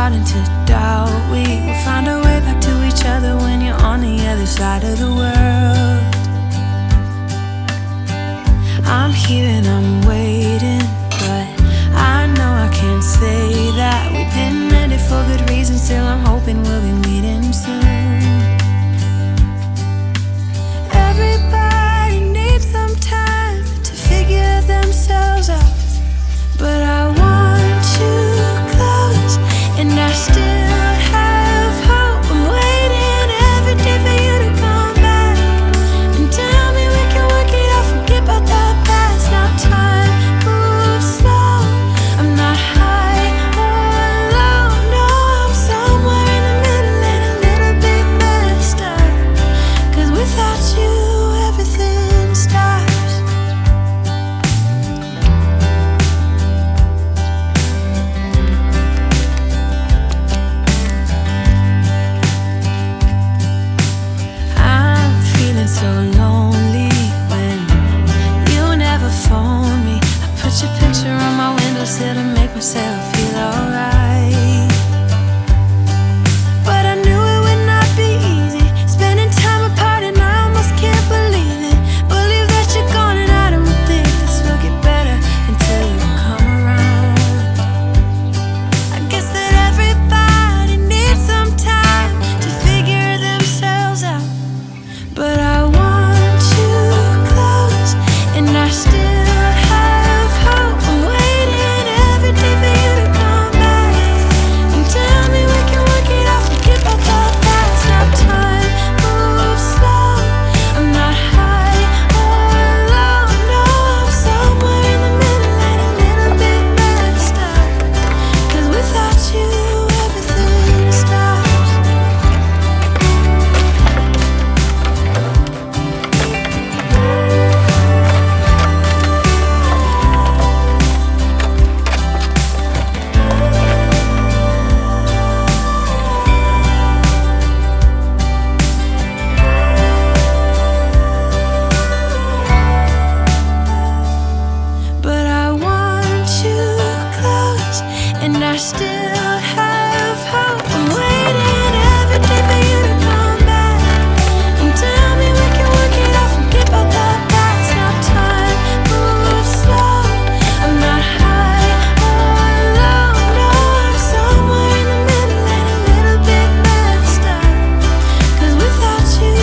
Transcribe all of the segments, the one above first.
starting to doubt we will find our way back to each other when you're on the other side of the world. I'm here and I'm waiting, but I know I can't say that we didn't end it for good reasons. Still I'm hoping we'll be meeting soon. Everybody needs some time to figure themselves out, but I want you close, and I still have hope. I'm waiting every day for you to come back and tell me we can work it out, forget about the past. Now time moves slow, I'm not high or low, no, I'm somewhere in the middle and a little bit messed up, 'cause without you everything stops. I'm feeling so lonely when you never phone me. I put your picture on my windowsill to make myself feel alright, but I knew it would not be easy, spending time apart, and I almost can't believe it. Believe that you're gone, and I don't think this will get better until you come around. I guess that everybody needs some time to figure themselves out, but I want you close, and I still have hope. I'm waiting every day for you to come back and tell me we can work it out, forget about the past. Now time moves slow, I'm not high or low, no, I'm somewhere in the middle and a little bit messed up, 'cause without you everything stops. But I want you close, and I still have hope. I'm waiting every day for you to come back and tell me we can work it out, forget about the past. Now time moves slow, I'm not high or low, no, I'm somewhere in the middle and a little bit messed up, 'cause without you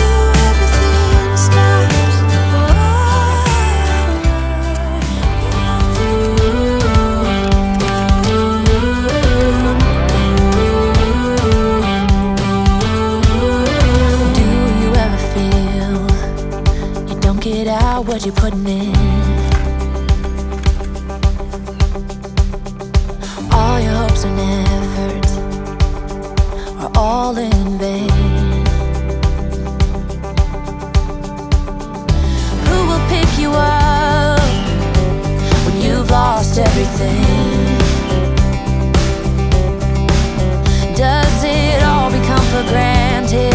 everything stops. Do you ever feel you don't get out what you're putting in? All your hopes and efforts are all in vain. Who will pick you up when you've lost everything? Does it all become for granted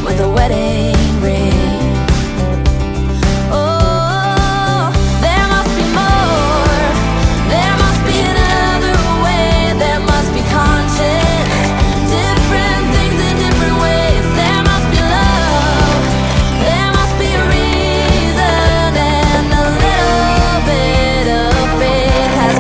with a wedding ring? Oh, there must be more. There must be another way. There must be conscience. Different things in different ways. There must be love. There must be a reason, and a little bit of faith has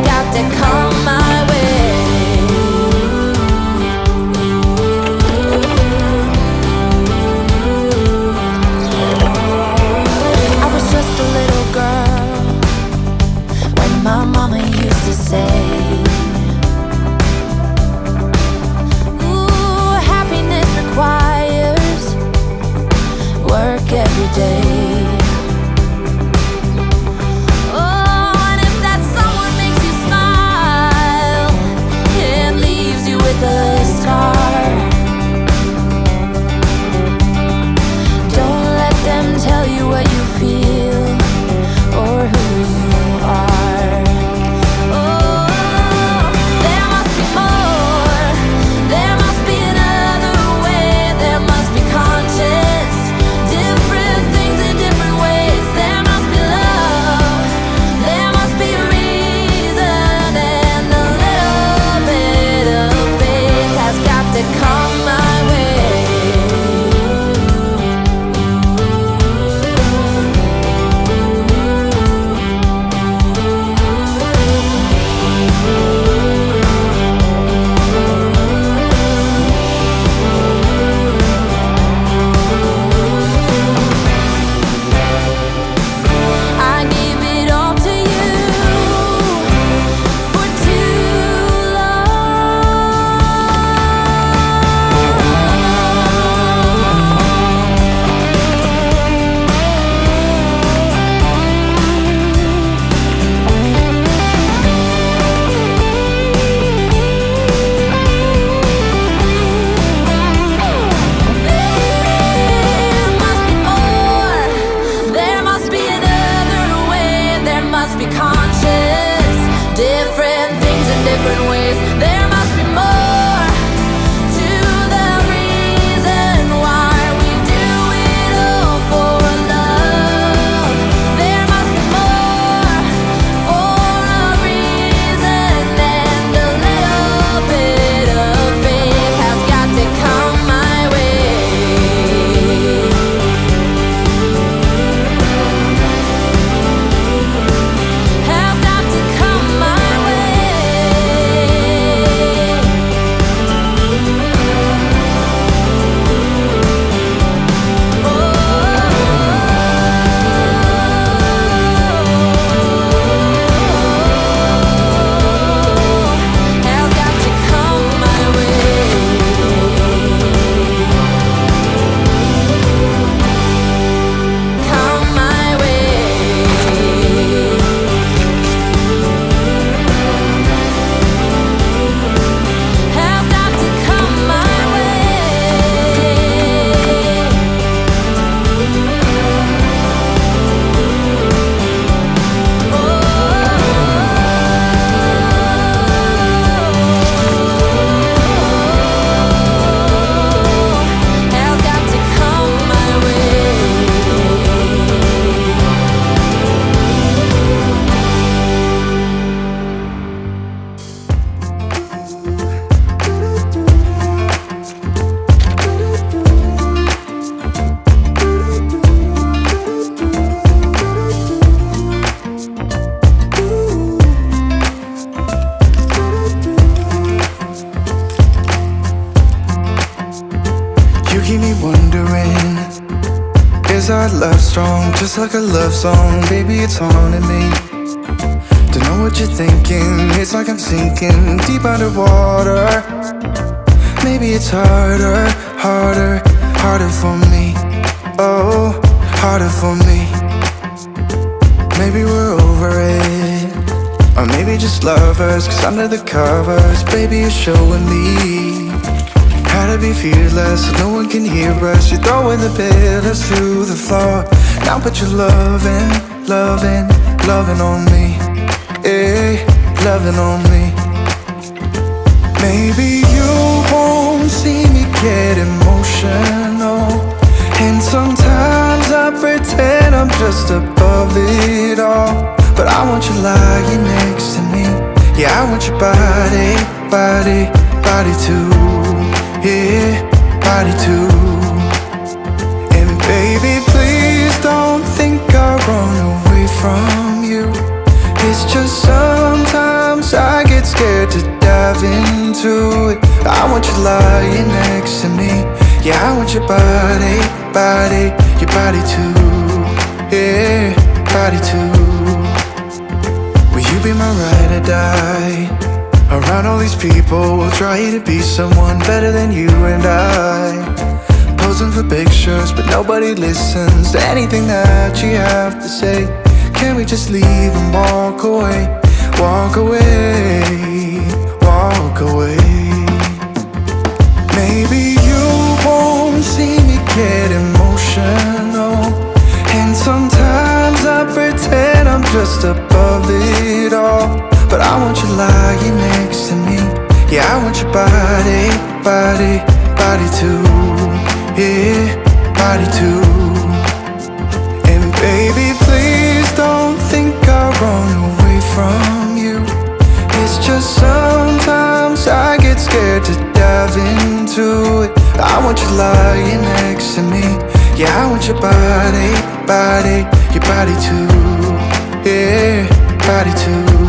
love strong, just like a love song. Baby, it's haunting me. Don't know what you're thinking. It's like I'm sinking deep underwater. Maybe it's harder, harder, harder for me. Oh, harder for me. Maybe we're over it, or maybe just lovers. Cause under the covers, baby, you're showing me how to be fearless so no one can hear us. You're throwing the pillars through the floor. Now put your loving, loving, loving on me. Eh, loving on me. Maybe you won't see me get emotional, and sometimes I pretend I'm just above it all. But I want you lying next to me. Yeah, I want your body, body, body too. Yeah, body too. And baby, please don't think I run away from you. It's just sometimes I get scared to dive into it. I want you lying next to me. Yeah, I want your body, body, your body too. Yeah, body too. Will you be my ride or die? Around all these people, we'll try to be someone better than you and I. Posing for pictures, but nobody listens to anything that you have to say. Can we just leave and walk away? Walk away, walk away. Maybe you won't see me get emotional, and sometimes I pretend I'm just above it all. But I want you lying next to me. Yeah, I want your body, body, body too. Yeah, body too. And baby, please don't think I run away from you. It's just sometimes I get scared to dive into it. I want you lying next to me. Yeah, I want your body, body, your body too. Yeah, body too.